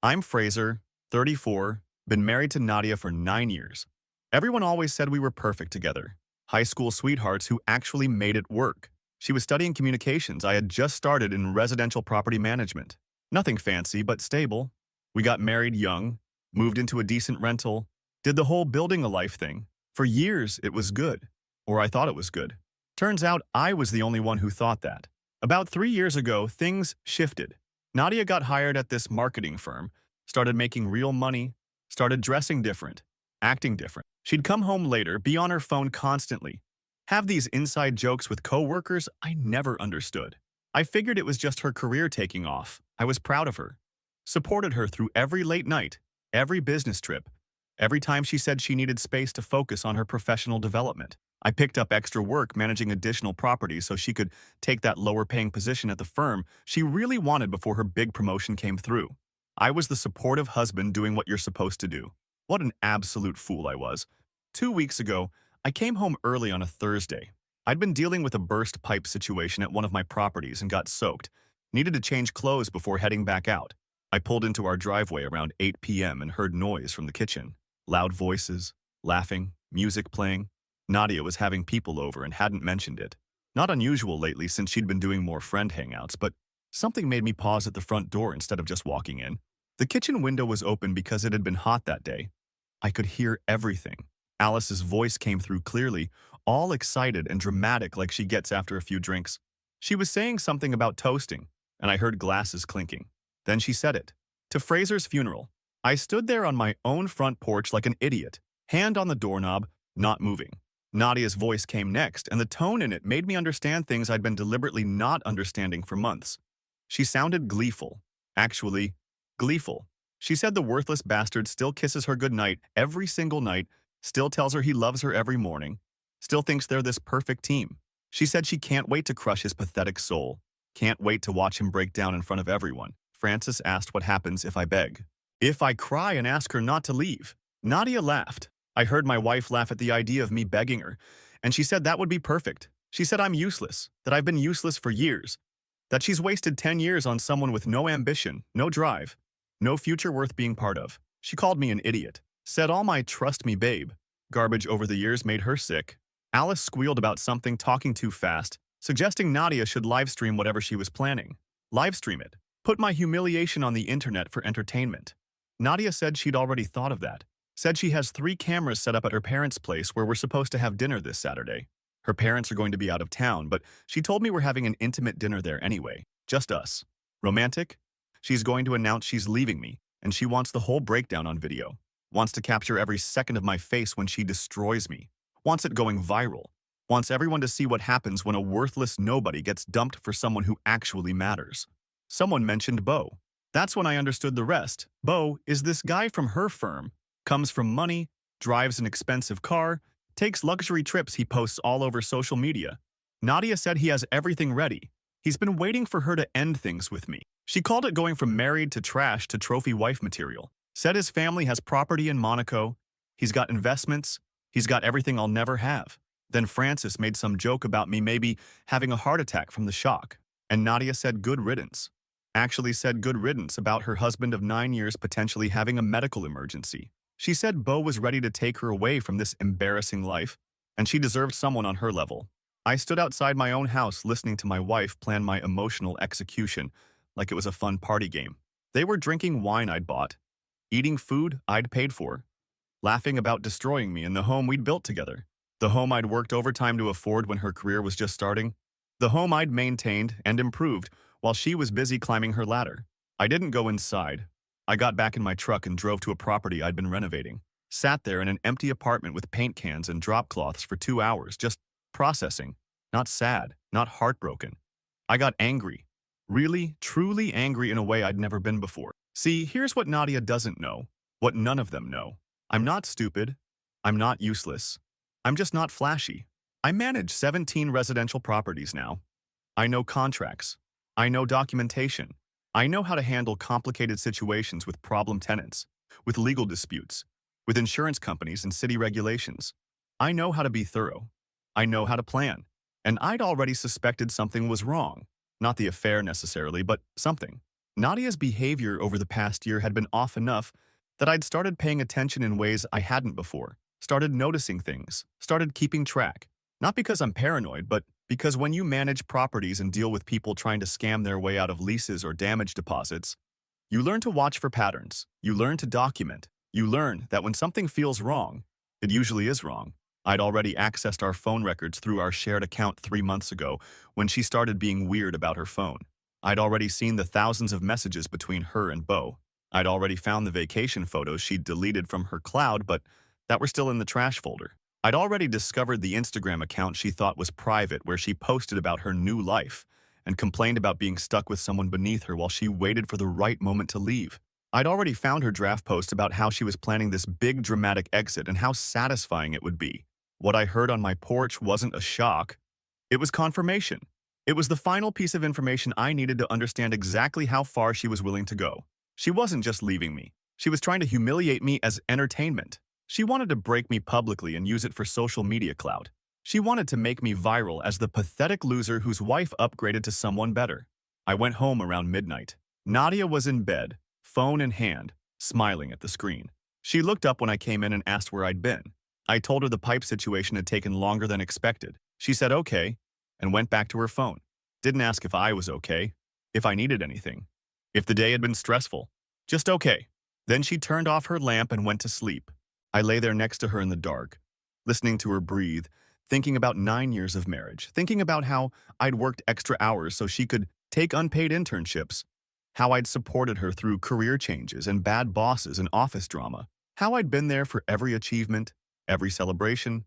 I'm Fraser, 34, been married to Nadia for 9 years. Everyone always said we were perfect together. High school sweethearts who actually made it work. She was studying communications. I had just started in residential property management. Nothing fancy, but stable. We got married young, moved into a decent rental, did the whole building a life thing. For years, it was good. Or I thought it was good. Turns out I was the only one who thought that. About 3 years ago, things shifted. Nadia got hired at this marketing firm, started making real money, started dressing different, acting different. She'd come home later, be on her phone constantly, have these inside jokes with coworkers I never understood. I figured it was just her career taking off. I was proud of her. Supported her through every late night, every business trip, every time she said she needed space to focus on her professional development. I picked up extra work managing additional properties so she could take that lower paying position at the firm she really wanted before her big promotion came through. I was the supportive husband doing what you're supposed to do. What an absolute fool I was. 2 weeks ago, I came home early on a Thursday. I'd been dealing with a burst pipe situation at one of my properties and got soaked. Needed to change clothes before heading back out. I pulled into our driveway around 8 p.m. and heard noise from the kitchen. Loud voices, laughing, music playing. Nadia was having people over and hadn't mentioned it. Not unusual lately since she'd been doing more friend hangouts, but something made me pause at the front door instead of just walking in. The kitchen window was open because it had been hot that day. I could hear everything. Alice's voice came through clearly, all excited and dramatic like she gets after a few drinks. She was saying something about toasting, and I heard glasses clinking. Then she said it. To Fraser's funeral. I stood there on my own front porch like an idiot, hand on the doorknob, not moving. Nadia's voice came next, and the tone in it made me understand things I'd been deliberately not understanding for months. She sounded gleeful. Actually, gleeful. She said the worthless bastard still kisses her goodnight every single night, still tells her he loves her every morning, still thinks they're this perfect team. She said she can't wait to crush his pathetic soul, can't wait to watch him break down in front of everyone. Francis asked what happens if I beg. If I cry and ask her not to leave. Nadia laughed. I heard my wife laugh at the idea of me begging her, and she said that would be perfect. She said I'm useless, that I've been useless for years, that she's wasted 10 years on someone with no ambition, no drive, no future worth being part of. She called me an idiot, said all my trust me babe garbage over the years made her sick. Alice squealed about something talking too fast, suggesting Nadia should livestream whatever she was planning. Livestream it. Put my humiliation on the internet for entertainment. Nadia said she'd already thought of that. Said she has 3 cameras set up at her parents' place where we're supposed to have dinner this Saturday. Her parents are going to be out of town, but she told me we're having an intimate dinner there anyway. Just us. Romantic? She's going to announce she's leaving me, and she wants the whole breakdown on video. Wants to capture every second of my face when she destroys me. Wants it going viral. Wants everyone to see what happens when a worthless nobody gets dumped for someone who actually matters. Someone mentioned Bo. That's when I understood the rest. Bo is this guy from her firm. Comes from money, drives an expensive car, takes luxury trips he posts all over social media. Nadia said he has everything ready. He's been waiting for her to end things with me. She called it going from married to trash to trophy wife material. Said his family has property in Monaco. He's got investments. He's got everything I'll never have. Then Francis made some joke about me maybe having a heart attack from the shock. And Nadia said good riddance. Actually said good riddance about her husband of 9 years potentially having a medical emergency. She said Bo was ready to take her away from this embarrassing life, and she deserved someone on her level. I stood outside my own house listening to my wife plan my emotional execution like it was a fun party game. They were drinking wine I'd bought, eating food I'd paid for, laughing about destroying me in the home we'd built together, the home I'd worked overtime to afford when her career was just starting, the home I'd maintained and improved while she was busy climbing her ladder. I didn't go inside. I got back in my truck and drove to a property I'd been renovating. Sat there in an empty apartment with paint cans and drop cloths for 2 hours, just processing. Not sad, not heartbroken. I got angry. Really, truly angry in a way I'd never been before. See, here's what Nadia doesn't know, what none of them know. I'm not stupid. I'm not useless. I'm just not flashy. I manage 17 residential properties now. I know contracts. I know documentation. I know how to handle complicated situations with problem tenants, with legal disputes, with insurance companies and city regulations. I know how to be thorough. I know how to plan. And I'd already suspected something was wrong. Not the affair necessarily, but something. Nadia's behavior over the past year had been off enough that I'd started paying attention in ways I hadn't before, started noticing things, started keeping track. Not because I'm paranoid, but because when you manage properties and deal with people trying to scam their way out of leases or damage deposits, you learn to watch for patterns. You learn to document. You learn that when something feels wrong, it usually is wrong. I'd already accessed our phone records through our shared account 3 months ago when she started being weird about her phone. I'd already seen the thousands of messages between her and Beau. I'd already found the vacation photos she'd deleted from her cloud, but that were still in the trash folder. I'd already discovered the Instagram account she thought was private where she posted about her new life and complained about being stuck with someone beneath her while she waited for the right moment to leave. I'd already found her draft post about how she was planning this big dramatic exit and how satisfying it would be. What I heard on my porch wasn't a shock. It was confirmation. It was the final piece of information I needed to understand exactly how far she was willing to go. She wasn't just leaving me. She was trying to humiliate me as entertainment. She wanted to break me publicly and use it for social media clout. She wanted to make me viral as the pathetic loser whose wife upgraded to someone better. I went home around midnight. Nadia was in bed, phone in hand, smiling at the screen. She looked up when I came in and asked where I'd been. I told her the pipe situation had taken longer than expected. She said okay, and went back to her phone. Didn't ask if I was okay, if I needed anything, if the day had been stressful. Just okay. Then she turned off her lamp and went to sleep. I lay there next to her in the dark, listening to her breathe, thinking about 9 years of marriage, thinking about how I'd worked extra hours so she could take unpaid internships, how I'd supported her through career changes and bad bosses and office drama, how I'd been there for every achievement, every celebration,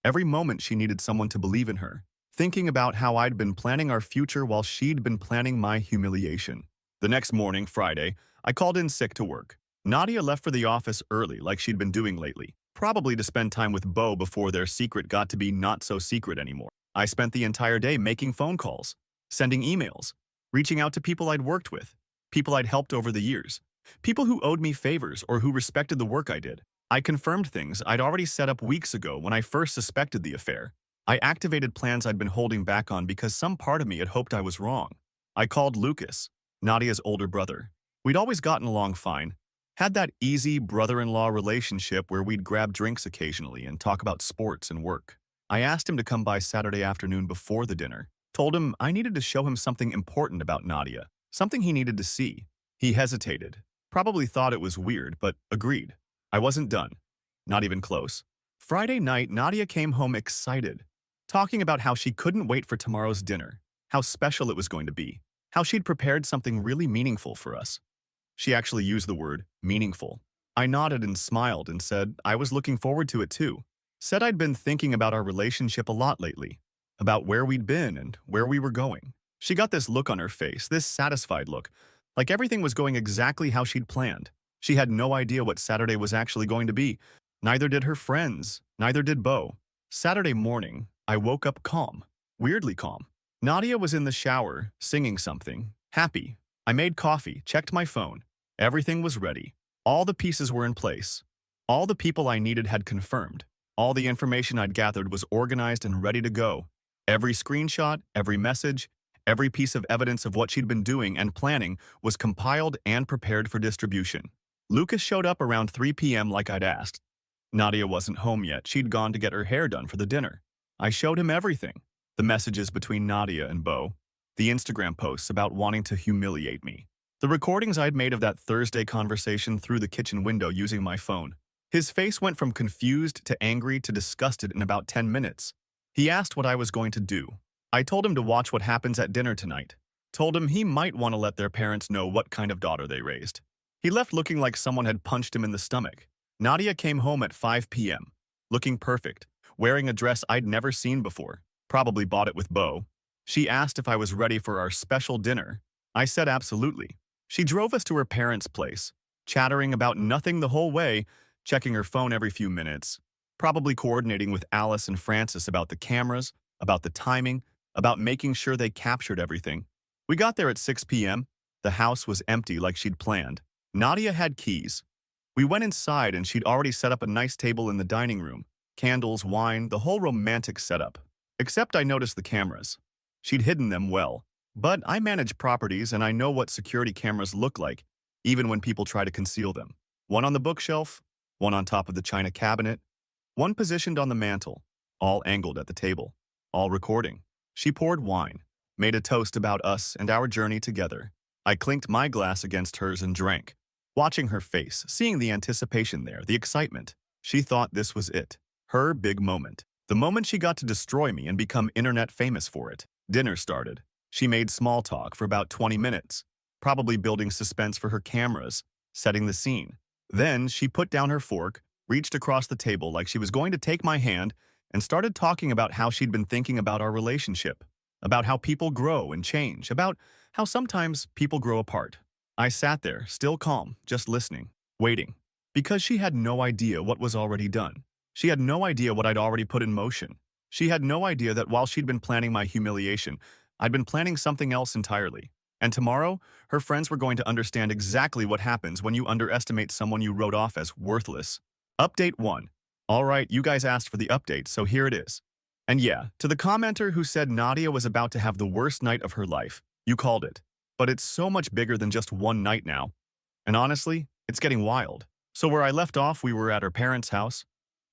every moment she needed someone to believe in her, thinking about how I'd been planning our future while she'd been planning my humiliation. The next morning, Friday, I called in sick to work. Nadia left for the office early like she'd been doing lately, probably to spend time with Beau before their secret got to be not so secret anymore. I spent the entire day making phone calls, sending emails, reaching out to people I'd worked with, people I'd helped over the years, people who owed me favors or who respected the work I did. I confirmed things I'd already set up weeks ago when I first suspected the affair. I activated plans I'd been holding back on because some part of me had hoped I was wrong. I called Lucas, Nadia's older brother. We'd always gotten along fine, had that easy brother-in-law relationship where we'd grab drinks occasionally and talk about sports and work. I asked him to come by Saturday afternoon before the dinner, told him I needed to show him something important about Nadia, something he needed to see. He hesitated, probably thought it was weird, but agreed. I wasn't done. Not even close. Friday night, Nadia came home excited, talking about how she couldn't wait for tomorrow's dinner, how special it was going to be, how she'd prepared something really meaningful for us. She actually used the word meaningful. I nodded and smiled and said I was looking forward to it too. Said I'd been thinking about our relationship a lot lately, about where we'd been and where we were going. She got this look on her face, this satisfied look, like everything was going exactly how she'd planned. She had no idea what Saturday was actually going to be. Neither did her friends, neither did Beau. Saturday morning, I woke up calm, weirdly calm. Nadia was in the shower, singing something, happy. I made coffee, checked my phone. Everything was ready. All the pieces were in place. All the people I needed had confirmed. All the information I'd gathered was organized and ready to go. Every screenshot, every message, every piece of evidence of what she'd been doing and planning was compiled and prepared for distribution. Lucas showed up around 3 p.m. like I'd asked. Nadia wasn't home yet. She'd gone to get her hair done for the dinner. I showed him everything. The messages between Nadia and Beau. The Instagram posts about wanting to humiliate me. The recordings I'd made of that Thursday conversation through the kitchen window using my phone. His face went from confused to angry to disgusted in about 10 minutes. He asked what I was going to do. I told him to watch what happens at dinner tonight. Told him he might want to let their parents know what kind of daughter they raised. He left looking like someone had punched him in the stomach. Nadia came home at 5 p.m., looking perfect, wearing a dress I'd never seen before. Probably bought it with Beau. She asked if I was ready for our special dinner. I said absolutely. She drove us to her parents' place, chattering about nothing the whole way, checking her phone every few minutes, probably coordinating with Alice and Francis about the cameras, about the timing, about making sure they captured everything. We got there at 6 p.m. The house was empty like she'd planned. Nadia had keys. We went inside and she'd already set up a nice table in the dining room. Candles, wine, the whole romantic setup. Except I noticed the cameras. She'd hidden them well. But I manage properties and I know what security cameras look like, even when people try to conceal them. One on the bookshelf, one on top of the china cabinet, one positioned on the mantel, all angled at the table, all recording. She poured wine, made a toast about us and our journey together. I clinked my glass against hers and drank, watching her face, seeing the anticipation there, the excitement. She thought this was it, her big moment. The moment she got to destroy me and become internet famous for it. Dinner started. She made small talk for about 20 minutes, probably building suspense for her cameras, setting the scene. Then she put down her fork, reached across the table like she was going to take my hand, and started talking about how she'd been thinking about our relationship, about how people grow and change, about how sometimes people grow apart. I sat there, still calm, just listening, waiting, because she had no idea what was already done. She had no idea what I'd already put in motion. She had no idea that while she'd been planning my humiliation, I'd been planning something else entirely. And tomorrow, her friends were going to understand exactly what happens when you underestimate someone you wrote off as worthless. Update 1. All right, you guys asked for the update, so here it is. And yeah, to the commenter who said Nadia was about to have the worst night of her life, you called it. But it's so much bigger than just one night now. And honestly, it's getting wild. So where I left off, we were at her parents' house.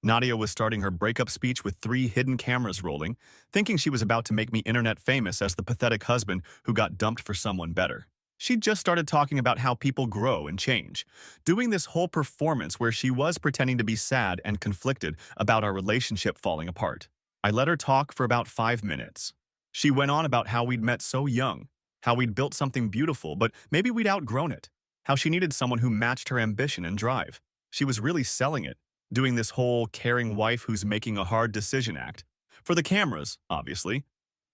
Nadia was starting her breakup speech with 3 hidden cameras rolling, thinking she was about to make me internet famous as the pathetic husband who got dumped for someone better. She'd just started talking about how people grow and change, doing this whole performance where she was pretending to be sad and conflicted about our relationship falling apart. I let her talk for about 5 minutes. She went on about how we'd met so young, how we'd built something beautiful, but maybe we'd outgrown it, how she needed someone who matched her ambition and drive. She was really selling it, doing this whole caring wife who's making a hard decision act. For the cameras, obviously.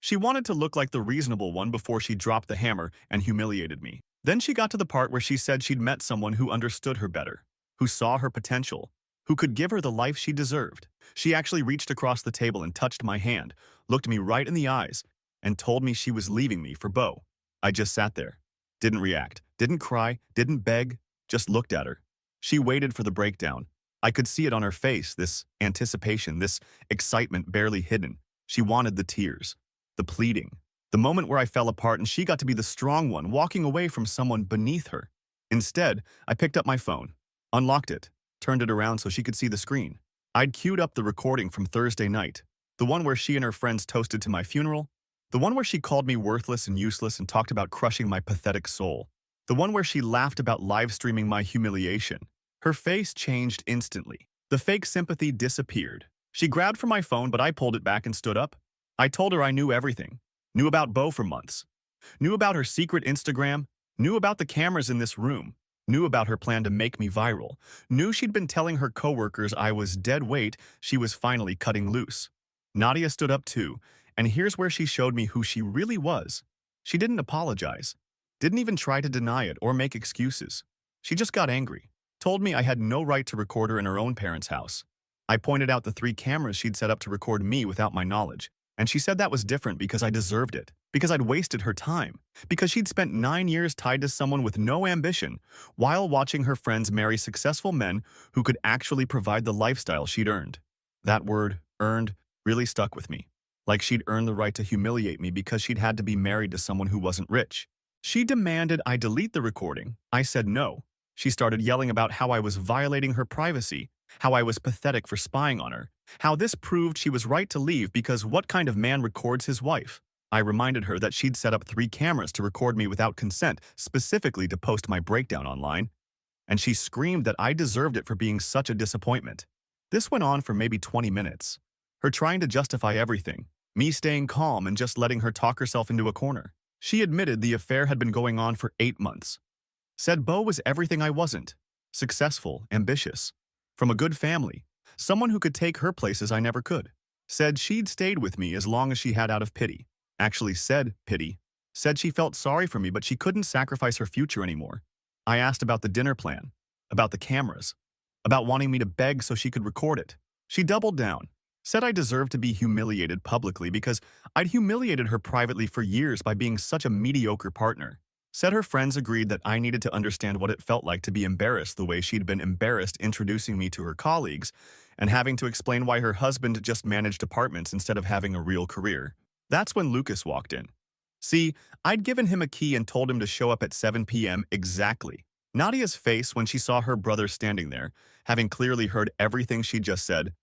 She wanted to look like the reasonable one before she dropped the hammer and humiliated me. Then she got to the part where she said she'd met someone who understood her better, who saw her potential, who could give her the life she deserved. She actually reached across the table and touched my hand, looked me right in the eyes, and told me she was leaving me for Beau. I just sat there, didn't react, didn't cry, didn't beg, just looked at her. She waited for the breakdown. I could see it on her face, this anticipation, this excitement barely hidden. She wanted the tears, the pleading, the moment where I fell apart and she got to be the strong one, walking away from someone beneath her. Instead, I picked up my phone, unlocked it, turned it around so she could see the screen. I'd queued up the recording from Thursday night, the one where she and her friends toasted to my funeral, the one where she called me worthless and useless and talked about crushing my pathetic soul, the one where she laughed about live streaming my humiliation. Her face changed instantly. The fake sympathy disappeared. She grabbed for my phone, but I pulled it back and stood up. I told her I knew everything. Knew about Beau for months. Knew about her secret Instagram. Knew about the cameras in this room. Knew about her plan to make me viral. Knew she'd been telling her coworkers I was dead weight. She was finally cutting loose. Nadia stood up too, and here's where she showed me who she really was. She didn't apologize. Didn't even try to deny it or make excuses. She just got angry. Told me I had no right to record her in her own parents' house. I pointed out the 3 cameras she'd set up to record me without my knowledge, and she said that was different because I deserved it, because I'd wasted her time, because she'd spent 9 years tied to someone with no ambition, while watching her friends marry successful men who could actually provide the lifestyle she'd earned. That word, earned, really stuck with me, like she'd earned the right to humiliate me because she'd had to be married to someone who wasn't rich. She demanded I delete the recording. I said no. She started yelling about how I was violating her privacy, how I was pathetic for spying on her, how this proved she was right to leave because what kind of man records his wife? I reminded her that she'd set up 3 cameras to record me without consent, specifically to post my breakdown online, and she screamed that I deserved it for being such a disappointment. This went on for maybe 20 minutes, her trying to justify everything, me staying calm and just letting her talk herself into a corner. She admitted the affair had been going on for 8 months. Said Beau was everything I wasn't. Successful, ambitious, from a good family, someone who could take her places I never could. Said she'd stayed with me as long as she had out of pity. Actually said pity. Said she felt sorry for me but she couldn't sacrifice her future anymore. I asked about the dinner plan, about the cameras, about wanting me to beg so she could record it. She doubled down. Said I deserved to be humiliated publicly because I'd humiliated her privately for years by being such a mediocre partner. Said her friends agreed that I needed to understand what it felt like to be embarrassed the way she'd been embarrassed introducing me to her colleagues and having to explain why her husband just managed apartments instead of having a real career. That's when Lucas walked in. See, I'd given him a key and told him to show up at 7 p.m. exactly. Nadia's face when she saw her brother standing there, having clearly heard everything she just said,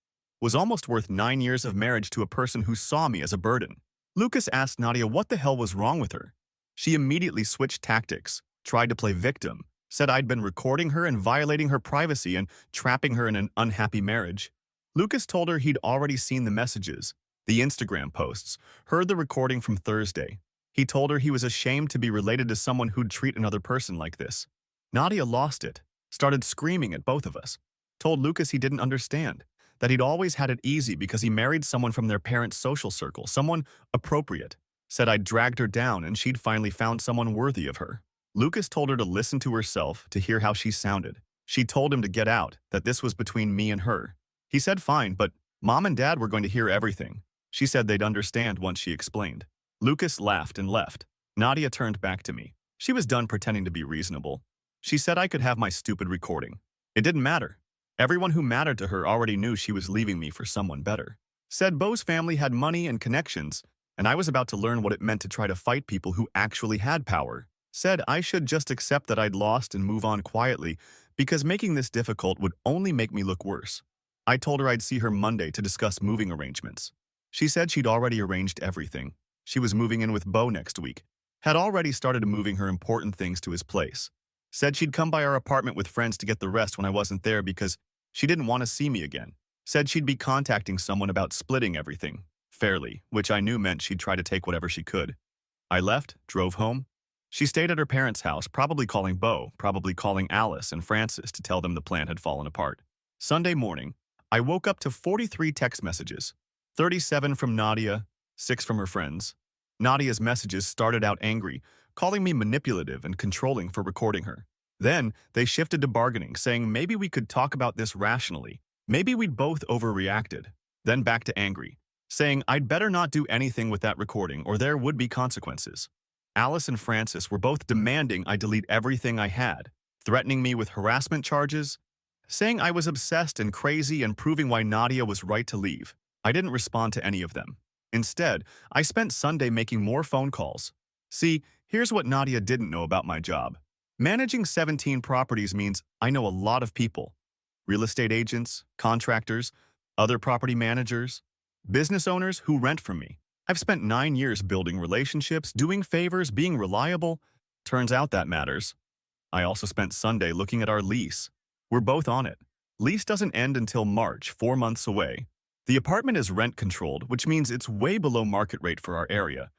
was almost worth 9 years of marriage to a person who saw me as a burden. Lucas asked Nadia what the hell was wrong with her. She immediately switched tactics, tried to play victim, said I'd been recording her and violating her privacy and trapping her in an unhappy marriage. Lucas told her he'd already seen the messages, the Instagram posts, heard the recording from Thursday. He told her he was ashamed to be related to someone who'd treat another person like this. Nadia lost it, started screaming at both of us, told Lucas he didn't understand, that he'd always had it easy because he married someone from their parents' social circle, someone appropriate, said I'd dragged her down and she'd finally found someone worthy of her. Lucas told her to listen to herself to hear how she sounded. She told him to get out, that this was between me and her. He said fine, but Mom and Dad were going to hear everything. She said they'd understand once she explained. Lucas laughed and left. Nadia turned back to me. She was done pretending to be reasonable. She said I could have my stupid recording. It didn't matter. Everyone who mattered to her already knew she was leaving me for someone better. Said Beau's family had money and connections, and I was about to learn what it meant to try to fight people who actually had power. Said I should just accept that I'd lost and move on quietly, because making this difficult would only make me look worse. I told her I'd see her Monday to discuss moving arrangements. She said she'd already arranged everything. She was moving in with Beau next week. Had already started moving her important things to his place. Said she'd come by our apartment with friends to get the rest when I wasn't there because she didn't want to see me again. Said she'd be contacting someone about splitting everything, fairly, which I knew meant she'd try to take whatever she could. I left, drove home. She stayed at her parents' house, probably calling Beau, probably calling Alice and Francis to tell them the plan had fallen apart. Sunday morning, I woke up to 43 text messages, 37 from Nadia, 6 from her friends. Nadia's messages started out angry, calling me manipulative and controlling for recording her. Then, they shifted to bargaining, saying maybe we could talk about this rationally. Maybe we'd both overreacted. Then back to angry, saying I'd better not do anything with that recording or there would be consequences. Alice and Francis were both demanding I delete everything I had, threatening me with harassment charges, saying I was obsessed and crazy and proving why Nadia was right to leave. I didn't respond to any of them. Instead, I spent Sunday making more phone calls. See, here's what Nadia didn't know about my job. Managing 17 properties means I know a lot of people. Real estate agents, contractors, other property managers, business owners who rent from me. I've spent 9 years building relationships, doing favors, being reliable. Turns out that matters. I also spent Sunday looking at our lease. We're both on it. Lease doesn't end until March, 4 months away. The apartment is rent-controlled, which means it's way below market rate for our area,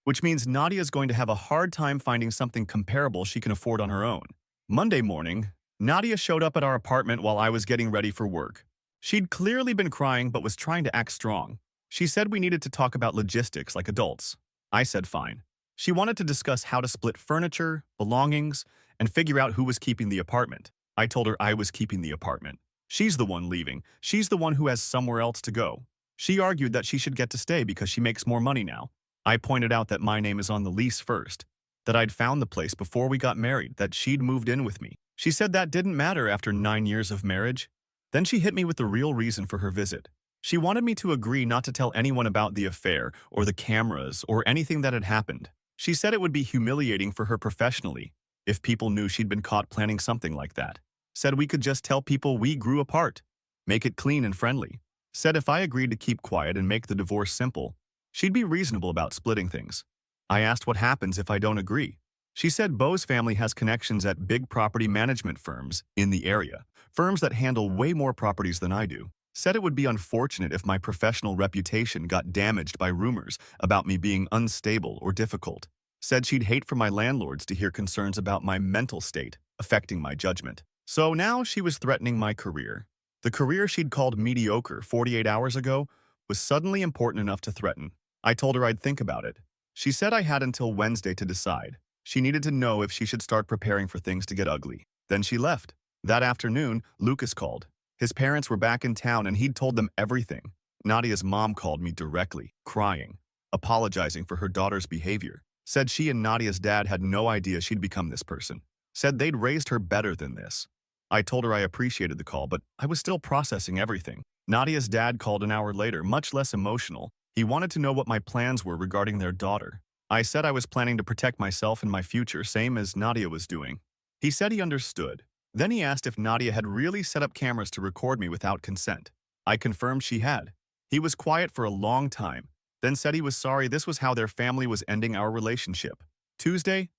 which means Nadia's going to have a hard time finding something comparable she can afford on her own. Monday morning, Nadia showed up at our apartment while I was getting ready for work. She'd clearly been crying but was trying to act strong. She said we needed to talk about logistics like adults. I said fine. She wanted to discuss how to split furniture, belongings, and figure out who was keeping the apartment. I told her I was keeping the apartment. She's the one leaving. She's the one who has somewhere else to go. She argued that she should get to stay because she makes more money now. I pointed out that my name is on the lease first, that I'd found the place before we got married, that she'd moved in with me. She said that didn't matter after 9 years of marriage. Then she hit me with the real reason for her visit. She wanted me to agree not to tell anyone about the affair or the cameras or anything that had happened. She said it would be humiliating for her professionally if people knew she'd been caught planning something like that. Said we could just tell people we grew apart, make it clean and friendly. Said if I agreed to keep quiet and make the divorce simple, she'd be reasonable about splitting things. I asked what happens if I don't agree. She said Beau's family has connections at big property management firms in the area, firms that handle way more properties than I do. Said it would be unfortunate if my professional reputation got damaged by rumors about me being unstable or difficult. Said she'd hate for my landlords to hear concerns about my mental state affecting my judgment. So now she was threatening my career. The career she'd called mediocre 48 hours ago was suddenly important enough to threaten. I told her I'd think about it. She said I had until Wednesday to decide. She needed to know if she should start preparing for things to get ugly. Then she left. That afternoon, Lucas called. His parents were back in town and he'd told them everything. Nadia's mom called me directly, crying, apologizing for her daughter's behavior. Said she and Nadia's dad had no idea she'd become this person. Said they'd raised her better than this. I told her I appreciated the call, but I was still processing everything. Nadia's dad called an hour later, much less emotional. He wanted to know what my plans were regarding their daughter. I said I was planning to protect myself and my future, same as Nadia was doing. He said he understood. Then he asked if Nadia had really set up cameras to record me without consent. I confirmed she had. He was quiet for a long time, then said he was sorry this was how their family was ending our relationship. Tuesday,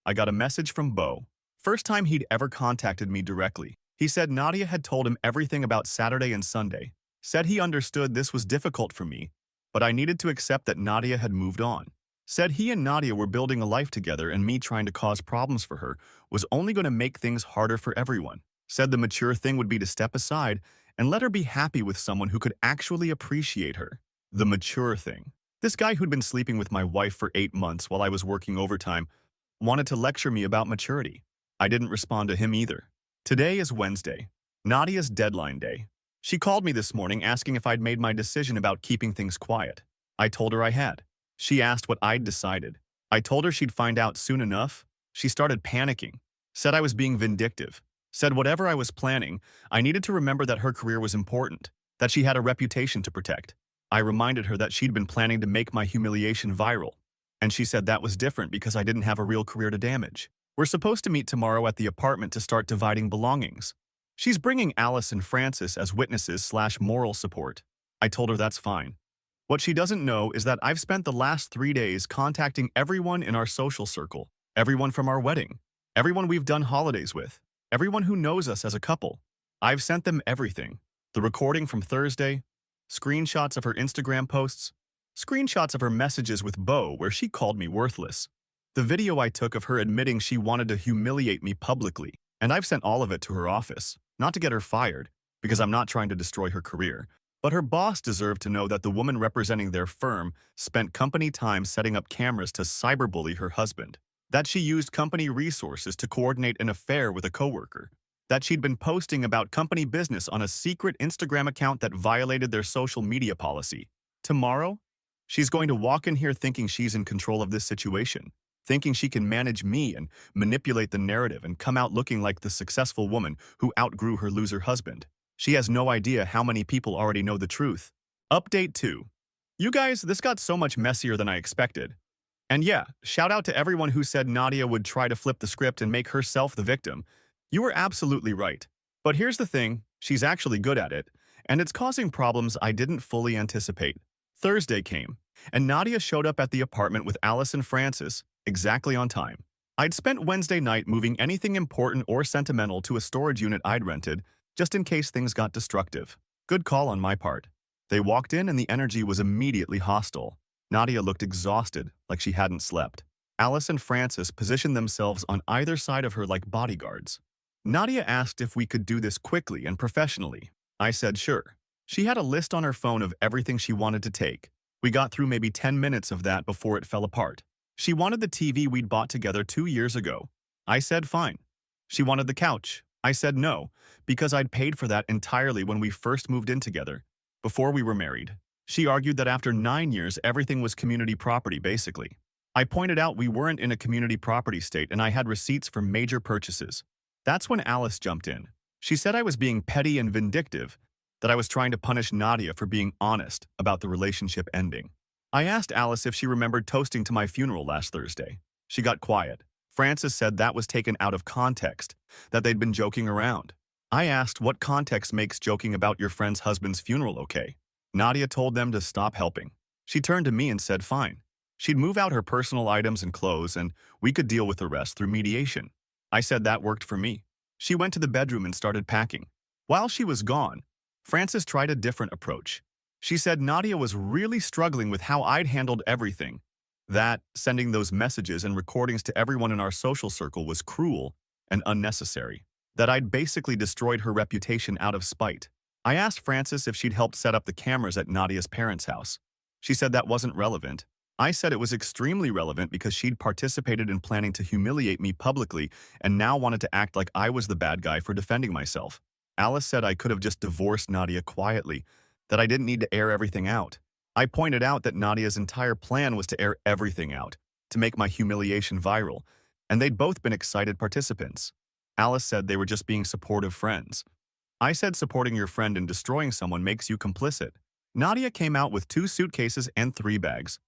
I got a message from Bo. First time he'd ever contacted me directly. He said Nadia had told him everything about Saturday and Sunday. Said he understood this was difficult for me, but I needed to accept that Nadia had moved on. Said he and Nadia were building a life together and me trying to cause problems for her was only going to make things harder for everyone. Said the mature thing would be to step aside and let her be happy with someone who could actually appreciate her. The mature thing. This guy who'd been sleeping with my wife for 8 months while I was working overtime wanted to lecture me about maturity. I didn't respond to him either. Today is Wednesday, Nadia's deadline day. She called me this morning asking if I'd made my decision about keeping things quiet. I told her I had. She asked what I'd decided. I told her she'd find out soon enough. She started panicking, said I was being vindictive, said whatever I was planning, I needed to remember that her career was important, that she had a reputation to protect. I reminded her that she'd been planning to make my humiliation viral, and she said that was different because I didn't have a real career to damage. We're supposed to meet tomorrow at the apartment to start dividing belongings. She's bringing Alice and Francis as witnesses/moral support. I told her that's fine. What she doesn't know is that I've spent the last 3 days contacting everyone in our social circle, everyone from our wedding, everyone we've done holidays with, everyone who knows us as a couple. I've sent them everything. The recording from Thursday, screenshots of her Instagram posts, screenshots of her messages with Bo where she called me worthless, the video I took of her admitting she wanted to humiliate me publicly, and I've sent all of it to her office, not to get her fired, because I'm not trying to destroy her career, but her boss deserved to know that the woman representing their firm spent company time setting up cameras to cyberbully her husband, that she used company resources to coordinate an affair with a coworker, that she'd been posting about company business on a secret Instagram account that violated their social media policy. Tomorrow, she's going to walk in here thinking she's in control of this situation, thinking she can manage me and manipulate the narrative and come out looking like the successful woman who outgrew her loser husband. She has no idea how many people already know the truth. Update 2. You guys, this got so much messier than I expected. And yeah, shout out to everyone who said Nadia would try to flip the script and make herself the victim. You were absolutely right. But here's the thing, she's actually good at it, and it's causing problems I didn't fully anticipate. Thursday came, and Nadia showed up at the apartment with Alice and Francis, exactly on time. I'd spent Wednesday night moving anything important or sentimental to a storage unit I'd rented, just in case things got destructive. Good call on my part. They walked in and the energy was immediately hostile. Nadia looked exhausted, like she hadn't slept. Alice and Francis positioned themselves on either side of her like bodyguards. Nadia asked if we could do this quickly and professionally. I said sure. She had a list on her phone of everything she wanted to take. We got through maybe 10 minutes of that before it fell apart. She wanted the TV we'd bought together 2 years ago. I said fine. She wanted the couch. I said no, because I'd paid for that entirely when we first moved in together, before we were married. She argued that after 9 years, everything was community property, basically. I pointed out we weren't in a community property state and I had receipts for major purchases. That's when Alice jumped in. She said I was being petty and vindictive, that I was trying to punish Nadia for being honest about the relationship ending. I asked Alice if she remembered toasting to my funeral last Thursday. She got quiet. Francis said that was taken out of context, that they'd been joking around. I asked what context makes joking about your friend's husband's funeral okay. Nadia told them to stop helping. She turned to me and said fine. She'd move out her personal items and clothes and we could deal with the rest through mediation. I said that worked for me. She went to the bedroom and started packing. While she was gone, Francis tried a different approach. She said Nadia was really struggling with how I'd handled everything, that sending those messages and recordings to everyone in our social circle was cruel and unnecessary, that I'd basically destroyed her reputation out of spite. I asked Francis if she'd helped set up the cameras at Nadia's parents' house. She said that wasn't relevant. I said it was extremely relevant because she'd participated in planning to humiliate me publicly and now wanted to act like I was the bad guy for defending myself. Alice said I could have just divorced Nadia quietly, that I didn't need to air everything out. I pointed out that Nadia's entire plan was to air everything out, to make my humiliation viral, and they'd both been excited participants. Alice said they were just being supportive friends. I said supporting your friend in destroying someone makes you complicit. Nadia came out with 2 suitcases and 3 bags.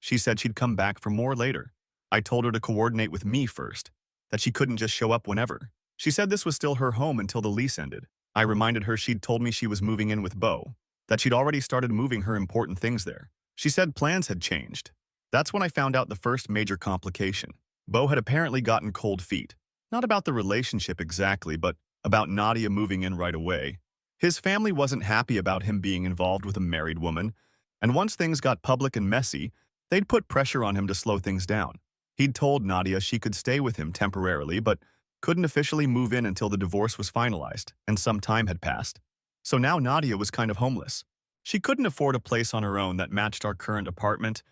She said she'd come back for more later. I told her to coordinate with me first, that she couldn't just show up whenever. She said this was still her home until the lease ended. I reminded her she'd told me she was moving in with Beau, that she'd already started moving her important things there. She said plans had changed. That's when I found out the first major complication. Beau had apparently gotten cold feet. Not about the relationship exactly, but about Nadia moving in right away. His family wasn't happy about him being involved with a married woman, and once things got public and messy, they'd put pressure on him to slow things down. He'd told Nadia she could stay with him temporarily, but couldn't officially move in until the divorce was finalized, and some time had passed. So now Nadia was kind of homeless. She couldn't afford a place on her own that matched our current apartment,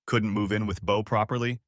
couldn't move in with Beau properly,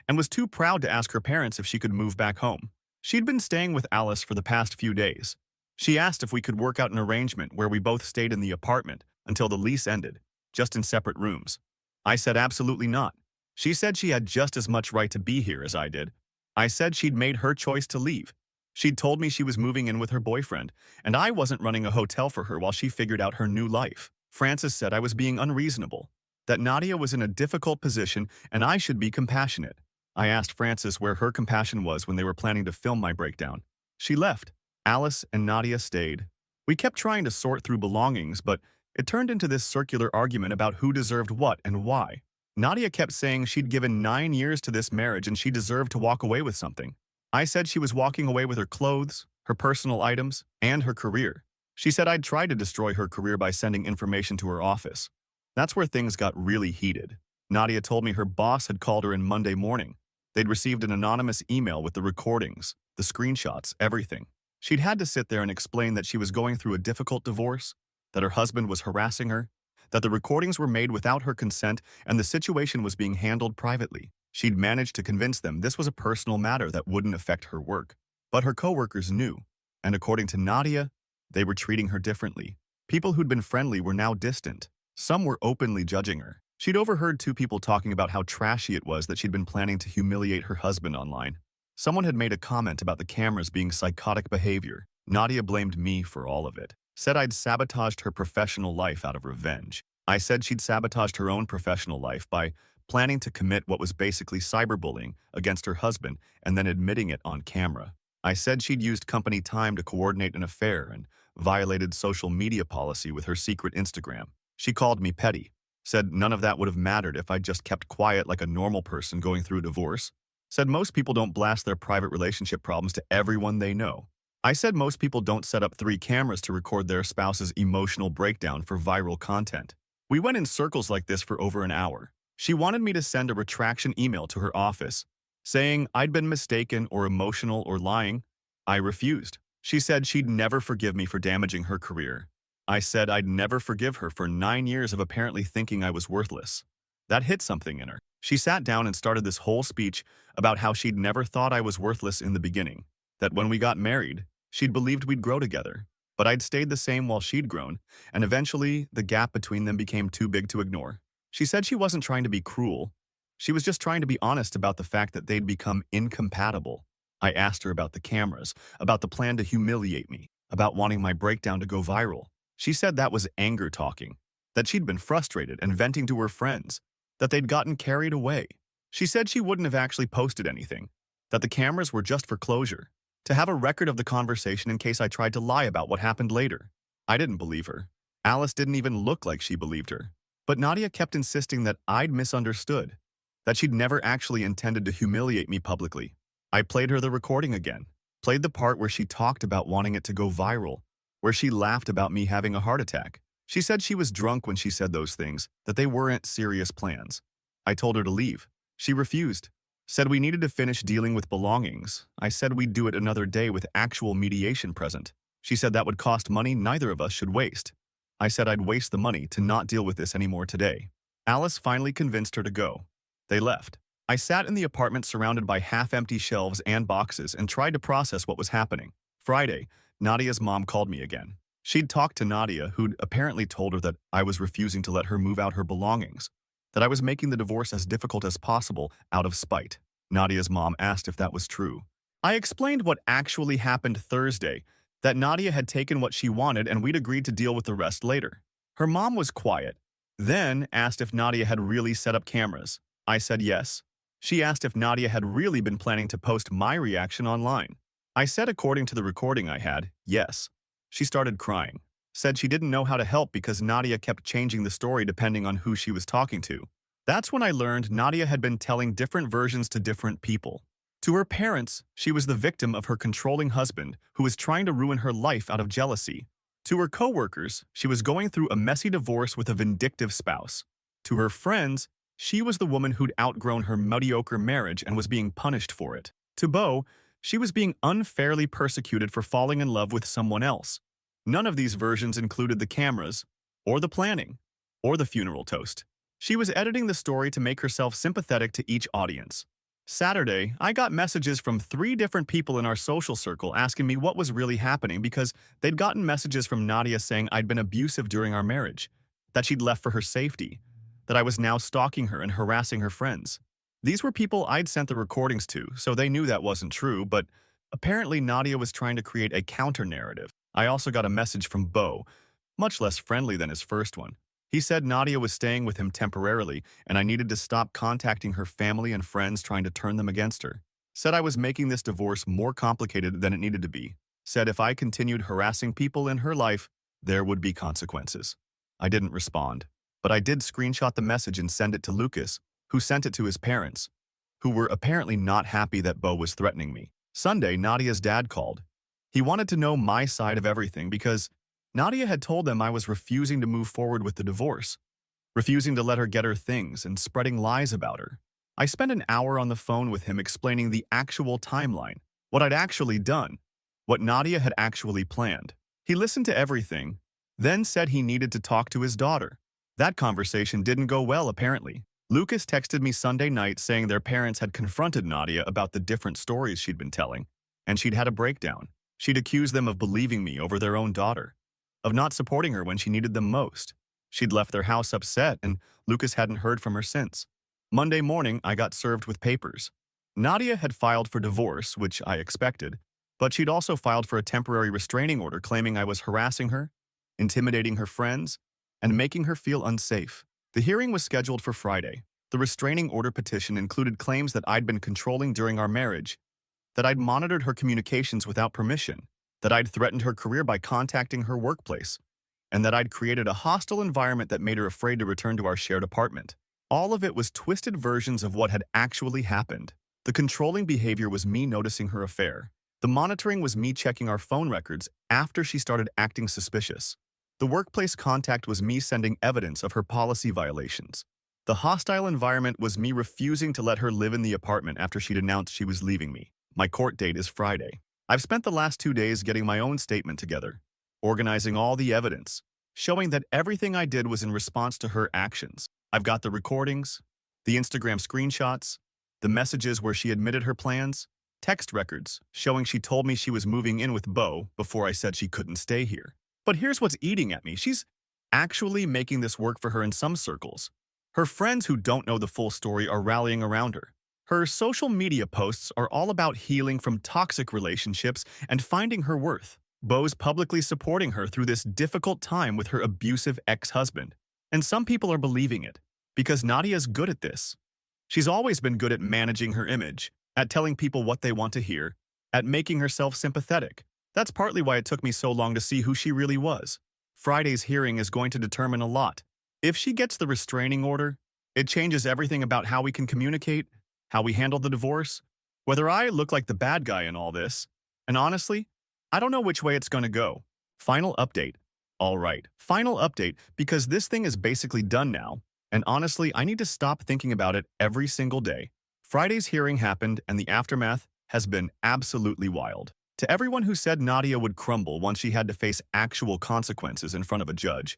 and was too proud to ask her parents if she could move back home. She'd been staying with Alice for the past few days. She asked if we could work out an arrangement where we both stayed in the apartment until the lease ended, just in separate rooms. I said absolutely not. She said she had just as much right to be here as I did. I said she'd made her choice to leave. She'd told me she was moving in with her boyfriend, and I wasn't running a hotel for her while she figured out her new life. Frances said I was being unreasonable, that Nadia was in a difficult position and I should be compassionate. I asked Frances where her compassion was when they were planning to film my breakdown. She left. Alice and Nadia stayed. We kept trying to sort through belongings, but it turned into this circular argument about who deserved what and why. Nadia kept saying she'd given 9 years to this marriage and she deserved to walk away with something. I said she was walking away with her clothes, her personal items, and her career. She said I'd tried to destroy her career by sending information to her office. That's where things got really heated. Nadia told me her boss had called her in Monday morning. They'd received an anonymous email with the recordings, the screenshots, everything. She'd had to sit there and explain that she was going through a difficult divorce, that her husband was harassing her, that the recordings were made without her consent and the situation was being handled privately. She'd managed to convince them this was a personal matter that wouldn't affect her work. But her coworkers knew, and according to Nadia, they were treating her differently. People who'd been friendly were now distant. Some were openly judging her. She'd overheard 2 people talking about how trashy it was that she'd been planning to humiliate her husband online. Someone had made a comment about the cameras being psychotic behavior. Nadia blamed me for all of it. Said I'd sabotaged her professional life out of revenge. I said she'd sabotaged her own professional life by planning to commit what was basically cyberbullying against her husband and then admitting it on camera. I said she'd used company time to coordinate an affair and violated social media policy with her secret Instagram. She called me petty. Said none of that would have mattered if I just kept quiet like a normal person going through a divorce. Said most people don't blast their private relationship problems to everyone they know. I said most people don't set up 3 cameras to record their spouse's emotional breakdown for viral content. We went in circles like this for over an hour. She wanted me to send a retraction email to her office, saying I'd been mistaken or emotional or lying. I refused. She said she'd never forgive me for damaging her career. I said I'd never forgive her for 9 years of apparently thinking I was worthless. That hit something in her. She sat down and started this whole speech about how she'd never thought I was worthless in the beginning, that when we got married, she'd believed we'd grow together, but I'd stayed the same while she'd grown, and eventually the gap between them became too big to ignore. She said she wasn't trying to be cruel. She was just trying to be honest about the fact that they'd become incompatible. I asked her about the cameras, about the plan to humiliate me, about wanting my breakdown to go viral. She said that was anger talking, that she'd been frustrated and venting to her friends, that they'd gotten carried away. She said she wouldn't have actually posted anything, that the cameras were just for closure, to have a record of the conversation in case I tried to lie about what happened later. I didn't believe her. Alice didn't even look like she believed her. But Nadia kept insisting that I'd misunderstood, that she'd never actually intended to humiliate me publicly. I played her the recording again, played the part where she talked about wanting it to go viral, where she laughed about me having a heart attack. She said she was drunk when she said those things, that they weren't serious plans. I told her to leave. She refused. Said we needed to finish dealing with belongings. I said we'd do it another day with actual mediation present. She said that would cost money neither of us should waste. I said I'd waste the money to not deal with this anymore today. Alice finally convinced her to go. They left. I sat in the apartment surrounded by half-empty shelves and boxes and tried to process what was happening. Friday, Nadia's mom called me again. She'd talked to Nadia, who'd apparently told her that I was refusing to let her move out her belongings, that I was making the divorce as difficult as possible out of spite. Nadia's mom asked if that was true. I explained what actually happened Thursday, that Nadia had taken what she wanted and we'd agreed to deal with the rest later. Her mom was quiet, then asked if Nadia had really set up cameras. I said yes. She asked if Nadia had really been planning to post my reaction online. I said according to the recording I had, yes. She started crying. Said she didn't know how to help because Nadia kept changing the story depending on who she was talking to. That's when I learned Nadia had been telling different versions to different people. To her parents, she was the victim of her controlling husband who was trying to ruin her life out of jealousy. To her coworkers, she was going through a messy divorce with a vindictive spouse. To her friends, she was the woman who'd outgrown her mediocre marriage and was being punished for it. To Beau, she was being unfairly persecuted for falling in love with someone else. None of these versions included the cameras, or the planning, or the funeral toast. She was editing the story to make herself sympathetic to each audience. Saturday, I got messages from 3 different people in our social circle asking me what was really happening because they'd gotten messages from Nadia saying I'd been abusive during our marriage, that she'd left for her safety, that I was now stalking her and harassing her friends. These were people I'd sent the recordings to, so they knew that wasn't true, but apparently Nadia was trying to create a counter-narrative. I also got a message from Beau, much less friendly than his first one. He said Nadia was staying with him temporarily, and I needed to stop contacting her family and friends trying to turn them against her. Said I was making this divorce more complicated than it needed to be. Said if I continued harassing people in her life, there would be consequences. I didn't respond, but I did screenshot the message and send it to Lucas, who sent it to his parents, who were apparently not happy that Beau was threatening me. Sunday, Nadia's dad called. He wanted to know my side of everything because Nadia had told them I was refusing to move forward with the divorce, refusing to let her get her things and spreading lies about her. I spent an hour on the phone with him explaining the actual timeline, what I'd actually done, what Nadia had actually planned. He listened to everything, then said he needed to talk to his daughter. That conversation didn't go well, apparently. Lucas texted me Sunday night saying their parents had confronted Nadia about the different stories she'd been telling, and she'd had a breakdown. She'd accused them of believing me over their own daughter, of not supporting her when she needed them most. She'd left their house upset, and Lucas hadn't heard from her since. Monday morning, I got served with papers. Nadia had filed for divorce, which I expected, but she'd also filed for a temporary restraining order claiming I was harassing her, intimidating her friends, and making her feel unsafe. The hearing was scheduled for Friday. The restraining order petition included claims that I'd been controlling during our marriage, that I'd monitored her communications without permission, that I'd threatened her career by contacting her workplace, and that I'd created a hostile environment that made her afraid to return to our shared apartment. All of it was twisted versions of what had actually happened. The controlling behavior was me noticing her affair. The monitoring was me checking our phone records after she started acting suspicious. The workplace contact was me sending evidence of her policy violations. The hostile environment was me refusing to let her live in the apartment after she'd announced she was leaving me. My court date is Friday. I've spent the last 2 days getting my own statement together, organizing all the evidence, showing that everything I did was in response to her actions. I've got the recordings, the Instagram screenshots, the messages where she admitted her plans, text records showing she told me she was moving in with Beau before I said she couldn't stay here. But here's what's eating at me. She's actually making this work for her in some circles. Her friends who don't know the full story are rallying around her. Her social media posts are all about healing from toxic relationships and finding her worth. Beau's publicly supporting her through this difficult time with her abusive ex-husband. And some people are believing it, because Nadia's good at this. She's always been good at managing her image, at telling people what they want to hear, at making herself sympathetic. That's partly why it took me so long to see who she really was. Friday's hearing is going to determine a lot. If she gets the restraining order, it changes everything about how we can communicate, how we handle the divorce, whether I look like the bad guy in all this. And honestly, I don't know which way it's going to go. Final update. All right, final update, because this thing is basically done now, and honestly, I need to stop thinking about it every single day. Friday's hearing happened, and the aftermath has been absolutely wild. To everyone who said Nadia would crumble once she had to face actual consequences in front of a judge,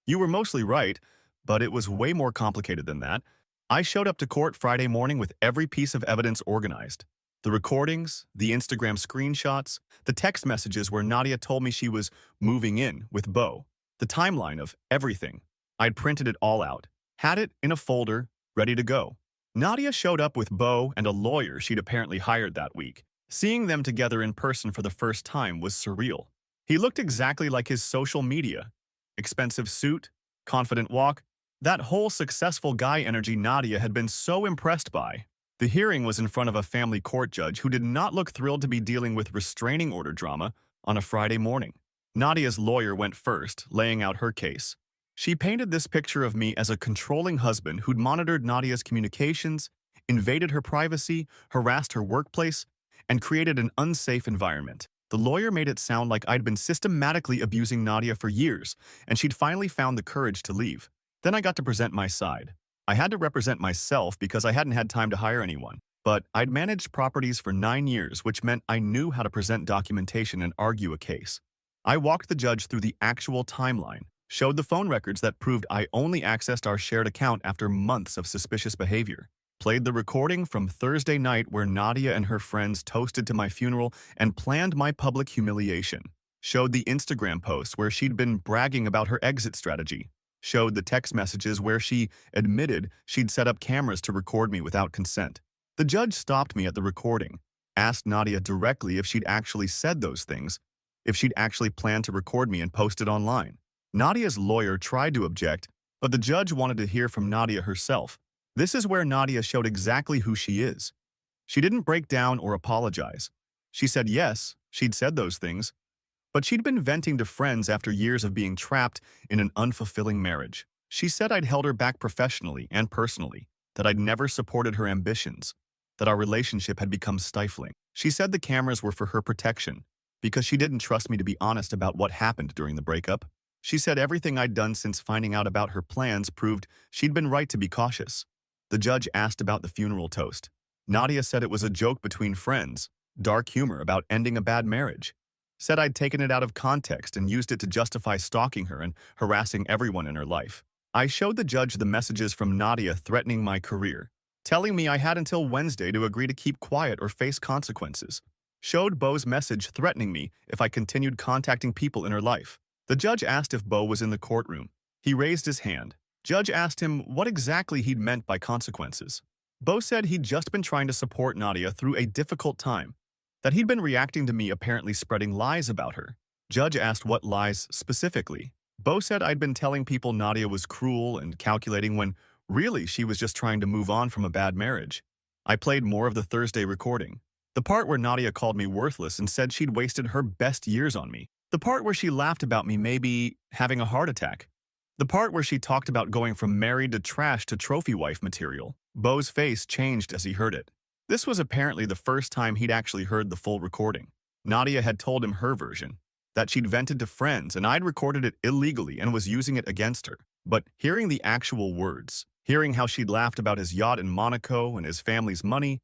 you were mostly right, but it was way more complicated than that. I showed up to court Friday morning with every piece of evidence organized. The recordings, the Instagram screenshots, the text messages where Nadia told me she was moving in with Beau, the timeline of everything. I'd printed it all out, had it in a folder, ready to go. Nadia showed up with Beau and a lawyer she'd apparently hired that week. Seeing them together in person for the first time was surreal. He looked exactly like his social media. Expensive suit, confident walk, That whole successful guy energy Nadia had been so impressed by. The hearing was in front of a family court judge who did not look thrilled to be dealing with restraining order drama on a Friday morning. Nadia's lawyer went first, laying out her case. She painted this picture of me as a controlling husband who'd monitored Nadia's communications, invaded her privacy, harassed her workplace, and created an unsafe environment. The lawyer made it sound like I'd been systematically abusing Nadia for years, and she'd finally found the courage to leave. Then I got to present my side. I had to represent myself because I hadn't had time to hire anyone. But I'd managed properties for 9 years, which meant I knew how to present documentation and argue a case. I walked the judge through the actual timeline, showed the phone records that proved I only accessed our shared account after months of suspicious behavior, played the recording from Thursday night where Nadia and her friends toasted to my funeral and planned my public humiliation, showed the Instagram posts where she'd been bragging about her exit strategy, showed the text messages where she admitted she'd set up cameras to record me without consent. The judge stopped me at the recording, asked Nadia directly if she'd actually said those things, if she'd actually planned to record me and post it online. Nadia's lawyer tried to object, but the judge wanted to hear from Nadia herself. This is where Nadia showed exactly who she is. She didn't break down or apologize. She said yes, she'd said those things, but she'd been venting to friends after years of being trapped in an unfulfilling marriage. She said I'd held her back professionally and personally, that I'd never supported her ambitions, that our relationship had become stifling. She said the cameras were for her protection, because she didn't trust me to be honest about what happened during the breakup. She said everything I'd done since finding out about her plans proved she'd been right to be cautious. The judge asked about the funeral toast. Nadia said it was a joke between friends, dark humor about ending a bad marriage. Said I'd taken it out of context and used it to justify stalking her and harassing everyone in her life. I showed the judge the messages from Nadia threatening my career, telling me I had until Wednesday to agree to keep quiet or face consequences. Showed Beau's message threatening me if I continued contacting people in her life. The judge asked if Beau was in the courtroom. He raised his hand. Judge asked him what exactly he'd meant by consequences. Beau said he'd just been trying to support Nadia through a difficult time, that he'd been reacting to me apparently spreading lies about her. Judge asked what lies specifically. Beau said I'd been telling people Nadia was cruel and calculating when really she was just trying to move on from a bad marriage. I played more of the Thursday recording. The part where Nadia called me worthless and said she'd wasted her best years on me. The part where she laughed about me maybe having a heart attack. The part where she talked about going from married to trash to trophy wife material. Beau's face changed as he heard it. This was apparently the first time he'd actually heard the full recording. Nadia had told him her version, that she'd vented to friends and I'd recorded it illegally and was using it against her. But hearing the actual words, hearing how she'd laughed about his yacht in Monaco and his family's money,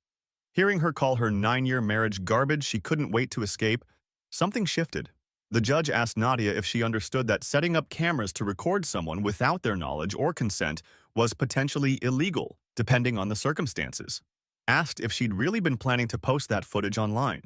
hearing her call her 9-year marriage garbage she couldn't wait to escape, something shifted. The judge asked Nadia if she understood that setting up cameras to record someone without their knowledge or consent was potentially illegal, depending on the circumstances. Asked if she'd really been planning to post that footage online.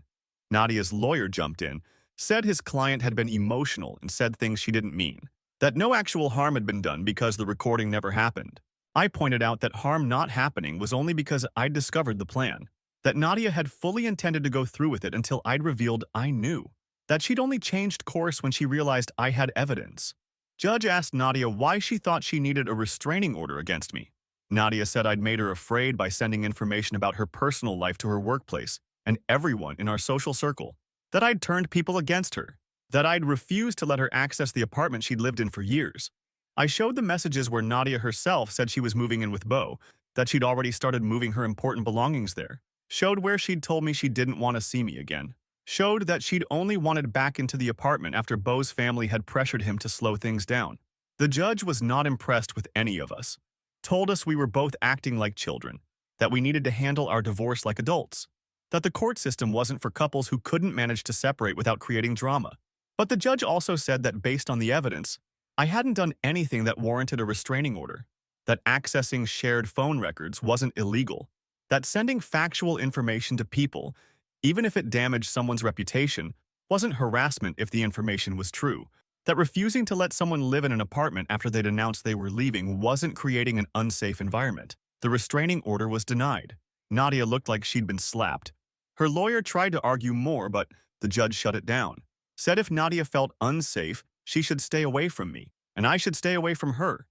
Nadia's lawyer jumped in, said his client had been emotional and said things she didn't mean, that no actual harm had been done because the recording never happened. I pointed out that harm not happening was only because I'd discovered the plan, that Nadia had fully intended to go through with it until I'd revealed I knew, that she'd only changed course when she realized I had evidence. Judge asked Nadia why she thought she needed a restraining order against me. Nadia said I'd made her afraid by sending information about her personal life to her workplace and everyone in our social circle, that I'd turned people against her, that I'd refused to let her access the apartment she'd lived in for years. I showed the messages where Nadia herself said she was moving in with Beau, that she'd already started moving her important belongings there, showed where she'd told me she didn't want to see me again, showed that she'd only wanted back into the apartment after Beau's family had pressured him to slow things down. The judge was not impressed with any of us, told us we were both acting like children, that we needed to handle our divorce like adults, that the court system wasn't for couples who couldn't manage to separate without creating drama. But the judge also said that based on the evidence, I hadn't done anything that warranted a restraining order, that accessing shared phone records wasn't illegal, that sending factual information to people, even if it damaged someone's reputation, wasn't harassment if the information was true, that refusing to let someone live in an apartment after they'd announced they were leaving wasn't creating an unsafe environment. The restraining order was denied. Nadia looked like she'd been slapped. Her lawyer tried to argue more, but the judge shut it down. Said if Nadia felt unsafe, she should stay away from me, and I should stay away from her.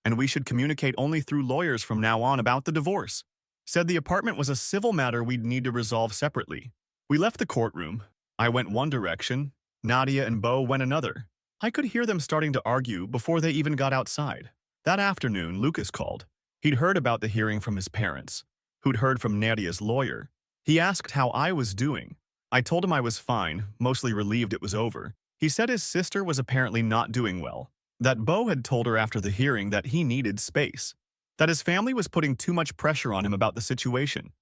and we should communicate only through lawyers from now on about the divorce. Said the apartment was a civil matter we'd need to resolve separately. We left the courtroom. I went one direction, Nadia and Bo went another. I could hear them starting to argue before they even got outside. That afternoon, Lucas called. He'd heard about the hearing from his parents, who'd heard from Nadia's lawyer. He asked how I was doing. I told him I was fine, mostly relieved it was over. He said his sister was apparently not doing well, that Bo had told her after the hearing that he needed space, that his family was putting too much pressure on him about the situation,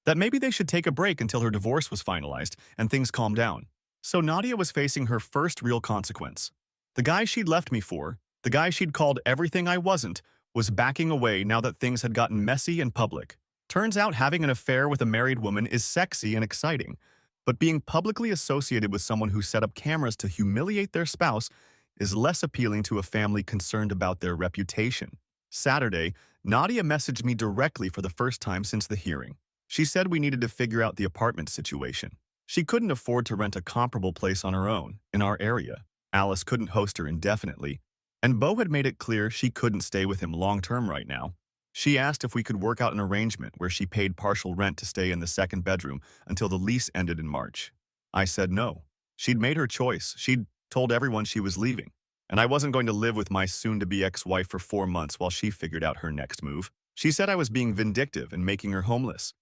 that maybe they should take a break until her divorce was finalized and things calmed down. So Nadia was facing her first real consequence. The guy she'd left me for, the guy she'd called everything I wasn't, was backing away now that things had gotten messy and public. Turns out having an affair with a married woman is sexy and exciting, but being publicly associated with someone who set up cameras to humiliate their spouse is less appealing to a family concerned about their reputation. Saturday, Nadia messaged me directly for the first time since the hearing. She said we needed to figure out the apartment situation. She couldn't afford to rent a comparable place on her own, in our area. Alice couldn't host her indefinitely, and Bo had made it clear she couldn't stay with him long-term right now. She asked if we could work out an arrangement where she paid partial rent to stay in the second bedroom until the lease ended in March. I said no. She'd made her choice. She'd told everyone she was leaving, and I wasn't going to live with my soon-to-be ex-wife for 4 months while she figured out her next move. She said I was being vindictive and making her homeless.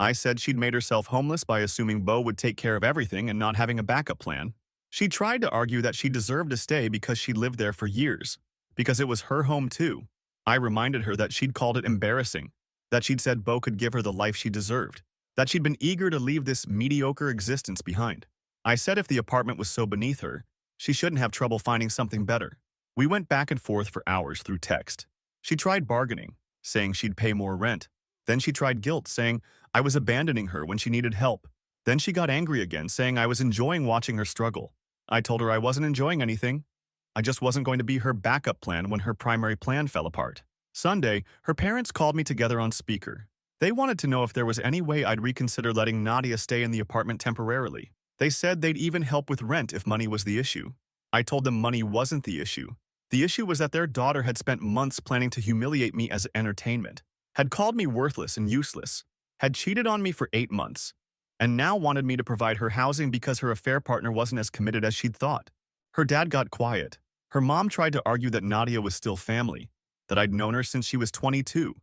I said she'd made herself homeless by assuming Bo would take care of everything and not having a backup plan. She tried to argue that she deserved to stay because she'd lived there for years, because it was her home too. I reminded her that she'd called it embarrassing, that she'd said Bo could give her the life she deserved, that she'd been eager to leave this mediocre existence behind. I said if the apartment was so beneath her, she shouldn't have trouble finding something better. We went back and forth for hours through text. She tried bargaining, saying she'd pay more rent. Then she tried guilt, saying I was abandoning her when she needed help. Then she got angry again, saying I was enjoying watching her struggle. I told her I wasn't enjoying anything. I just wasn't going to be her backup plan when her primary plan fell apart. Sunday, her parents called me together on speaker. They wanted to know if there was any way I'd reconsider letting Nadia stay in the apartment temporarily. They said they'd even help with rent if money was the issue. I told them money wasn't the issue. The issue was that their daughter had spent months planning to humiliate me as entertainment, had called me worthless and useless, had cheated on me for 8 months, and now wanted me to provide her housing because her affair partner wasn't as committed as she'd thought. Her dad got quiet. Her mom tried to argue that Nadia was still family, that I'd known her since she was 22,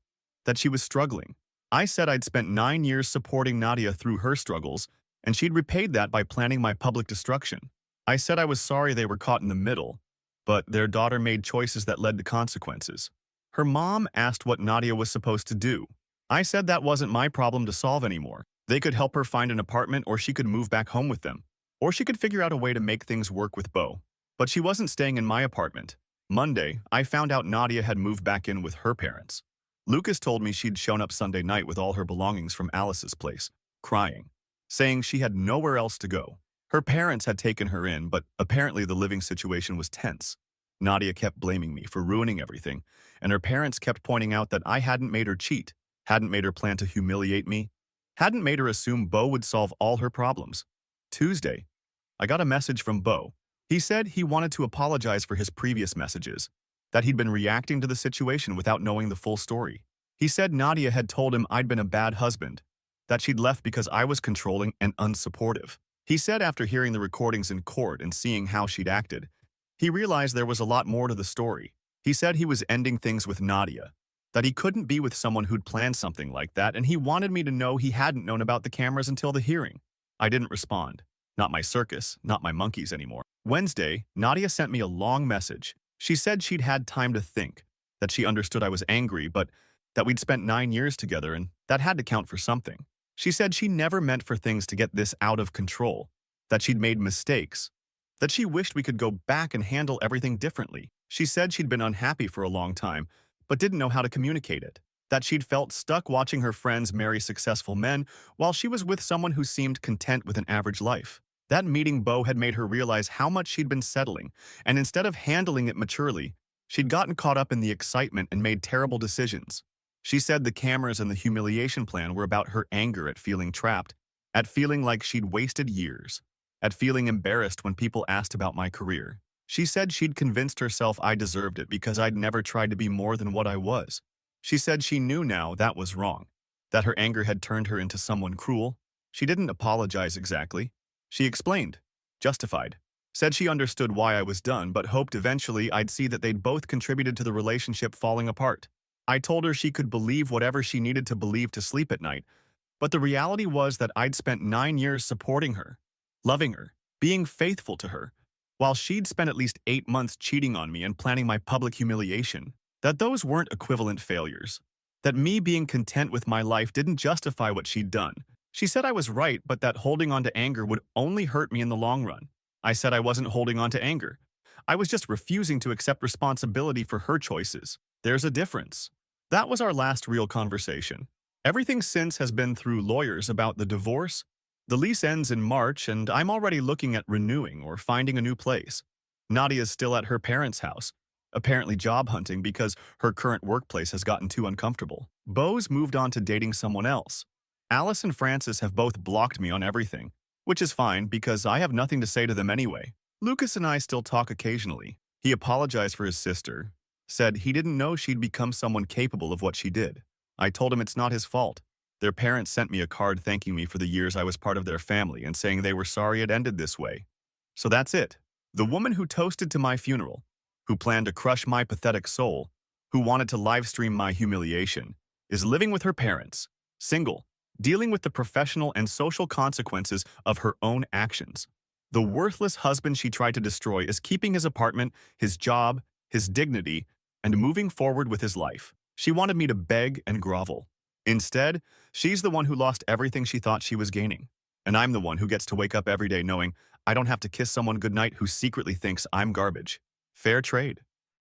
that she was struggling. I said I'd spent 9 years supporting Nadia through her struggles, and she'd repaid that by planning my public destruction. I said I was sorry they were caught in the middle, but their daughter made choices that led to consequences. Her mom asked what Nadia was supposed to do. I said that wasn't my problem to solve anymore. They could help her find an apartment, or she could move back home with them, or she could figure out a way to make things work with Bo. But she wasn't staying in my apartment. Monday, I found out Nadia had moved back in with her parents. Lucas told me she'd shown up Sunday night with all her belongings from Alice's place, crying, saying she had nowhere else to go. Her parents had taken her in, but apparently the living situation was tense. Nadia kept blaming me for ruining everything, and her parents kept pointing out that I hadn't made her cheat, hadn't made her plan to humiliate me, hadn't made her assume Bo would solve all her problems. Tuesday, I got a message from Bo. He said he wanted to apologize for his previous messages, that he'd been reacting to the situation without knowing the full story. He said Nadia had told him I'd been a bad husband, that she'd left because I was controlling and unsupportive. He said after hearing the recordings in court and seeing how she'd acted, he realized there was a lot more to the story. He said he was ending things with Nadia, that he couldn't be with someone who'd planned something like that, and he wanted me to know he hadn't known about the cameras until the hearing. I didn't respond. Not my circus, not my monkeys anymore. Wednesday, Nadia sent me a long message. She said she'd had time to think, that she understood I was angry, but that we'd spent 9 years together and that had to count for something. She said she never meant for things to get this out of control, that she'd made mistakes, that she wished we could go back and handle everything differently. She said she'd been unhappy for a long time, but didn't know how to communicate it, that she'd felt stuck watching her friends marry successful men while she was with someone who seemed content with an average life. That meeting Bo had made her realize how much she'd been settling, and instead of handling it maturely, she'd gotten caught up in the excitement and made terrible decisions. She said the cameras and the humiliation plan were about her anger at feeling trapped, at feeling like she'd wasted years, at feeling embarrassed when people asked about my career. She said she'd convinced herself I deserved it because I'd never tried to be more than what I was. She said she knew now that was wrong, that her anger had turned her into someone cruel. She didn't apologize exactly. She explained, justified, said she understood why I was done, but hoped eventually I'd see that they'd both contributed to the relationship falling apart. I told her she could believe whatever she needed to believe to sleep at night, but the reality was that I'd spent 9 years supporting her, loving her, being faithful to her, while she'd spent at least 8 months cheating on me and planning my public humiliation, that those weren't equivalent failures. That me being content with my life didn't justify what she'd done. She said I was right, but that holding on to anger would only hurt me in the long run. I said I wasn't holding on to anger. I was just refusing to accept responsibility for her choices. There's a difference. That was our last real conversation. Everything since has been through lawyers about the divorce. The lease ends in March, and I'm already looking at renewing or finding a new place. Nadia's still at her parents' house, apparently job hunting because her current workplace has gotten too uncomfortable. Bo's moved on to dating someone else. Alice and Francis have both blocked me on everything, which is fine because I have nothing to say to them anyway. Lucas and I still talk occasionally. He apologized for his sister, said he didn't know she'd become someone capable of what she did. I told him it's not his fault. Their parents sent me a card thanking me for the years I was part of their family and saying they were sorry it ended this way. So that's it. The woman who toasted to my funeral, who planned to crush my pathetic soul, who wanted to livestream my humiliation, is living with her parents, single, dealing with the professional and social consequences of her own actions. The worthless husband she tried to destroy is keeping his apartment, his job, his dignity, and moving forward with his life. She wanted me to beg and grovel. Instead, she's the one who lost everything she thought she was gaining. And I'm the one who gets to wake up every day knowing I don't have to kiss someone goodnight who secretly thinks I'm garbage. Fair trade.